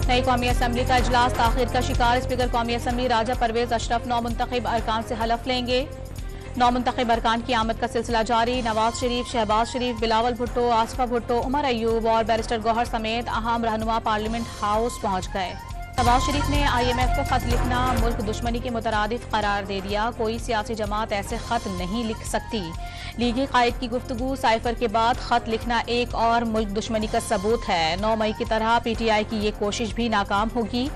नई कौमी असम्बली का इजलास ताखिर का शिकार। स्पीकर कौमी असम्बली राजा परवेज अशरफ नौमुंतखब अरकान से हलफ लेंगे। नौमुंतखब अरकान की आमद का सिलसिला जारी। नवाज शरीफ, शहबाज शरीफ, बिलावल भुट्टो, आसिफा भुट्टो, उमर अयूब और बैरिस्टर गौहर समेत अहम रहनुमा पार्लियामेंट हाउस पहुंच गए। नवाज शरीफ ने IMF को खत लिखना मुल्क दुश्मनी के मुतरादिफ करार दे दिया। कोई सियासी जमात ऐसे खत नहीं लिख सकती। लीगी कायद की गुफ्तगू। साइफर के बाद खत लिखना एक और मुल्क दुश्मनी का सबूत है। 9 मई की तरह PTI की ये कोशिश भी नाकाम होगी।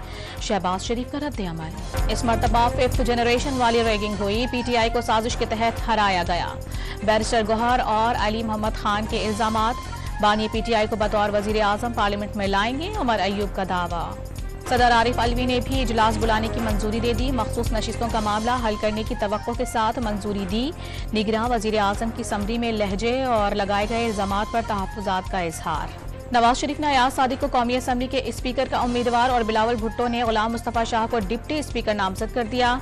शहबाज शरीफ का रद्द-ए-अमल। इस मरतबा 5th जनरेशन वाली रैगिंग हुई। PTI को साजिश के तहत हराया गया। बैरिस्टर गौहर और अली मोहम्मद खान के इल्जामात। बानी PTI को बतौर वजीर आजम पार्लियामेंट में लाएंगे। उमर अयूब का दावा। सदर आरिफ अलवी ने भी इजलास बुलाने की मंजूरी दे दी। मखसूस नशिस्तों का मामला हल करने की तवक्को के साथ मंजूरी दी। निगरां वजीर आजम की समरी में लहजे और लगाए गए इल्जामात पर तहफ्फुजात का इजहार। नवाज शरीफ ने अयाज सादिक को कौमी असम्बली के स्पीकर का उम्मीदवार और बिलावल भुट्टो ने गुलाम मुस्तफा शाह को डिप्टी स्पीकर नामजद कर दिया।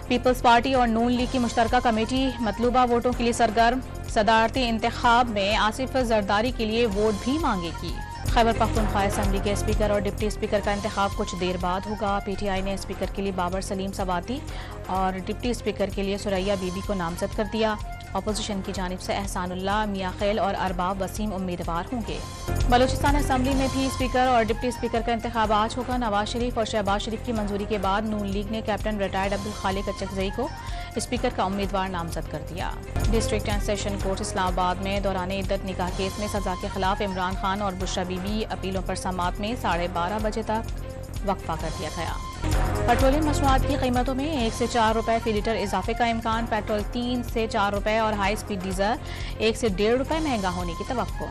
पीपल्स पार्टी और नून लीग की मुश्तरका कमेटी मतलूबा वोटों के लिए सरगर्म। सदारती इंतखाब में आसिफ जरदारी के लिए वोट भी मांगेगी। खैबर पख्तूनख्वा असम्बली के स्पीकर और डिप्टी स्पीकर का इंतखाब कुछ देर बाद होगा। PTI ने स्पीकर के लिए बाबर सलीम सवाती और डिप्टी स्पीकर के लिए सुरैया बीबी को नामजद कर दिया। अपोजिशन की जानिब से एहसानुल्लाह, मियां खैल और अरबाब वसीम उम्मीदवार होंगे। बलूचिस्तान असम्बली में भी स्पीकर और डिप्टी स्पीकर का इंतखाब आज होगा। नवाज शरीफ और शहबाज शरीफ की मंजूरी के बाद नून लीग ने कैप्टन रिटायर्ड अब्दुल खालिक अचकजई को स्पीकर का उम्मीदवार नामजद कर दिया। District and session court Islamabad में दौरान इद्दत निकाह केस में सजा के खिलाफ इमरान खान और बुशरा बीबी अपीलों पर समाअत में 12:30 बजे तक वक्फा कर दिया गया। पेट्रोलियम मसनूआत की कीमतों में 1 से 4 रुपए फी लीटर इजाफे का इम्कान। पेट्रोल 3 से 4 रुपए और हाई स्पीड डीजल 1 से 1.5 रुपए महंगा होने की तवक्को।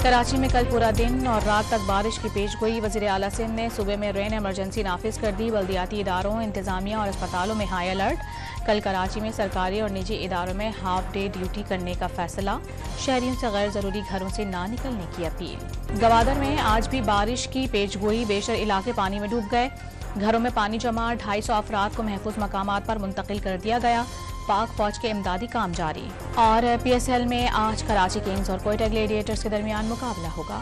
कराची में कल पूरा दिन और रात तक बारिश की पेशगोई। वज़ीर आला सिंध ने सूबे में रेन इमरजेंसी नाफिज कर दी। बल्दियाती इदारों, इंतजामिया और अस्पतालों में हाई अलर्ट। कल कराची में सरकारी और निजी इदारों में हाफ डे ड्यूटी करने का फैसला। शहरियों से गैर जरूरी घरों से ना निकलने की अपील। गवादर में आज भी बारिश की पेशगोई। बेशर इलाके पानी में डूब गए। घरों में पानी जमा। 250 अफराद को महफूज मकामात पर मुंतकिल कर दिया गया। पाक फौज के इमदादी काम जारी। और PSL में आज कराची किंग्स और कोयटा ग्लेडिएटर्स के दरमियान मुकाबला होगा।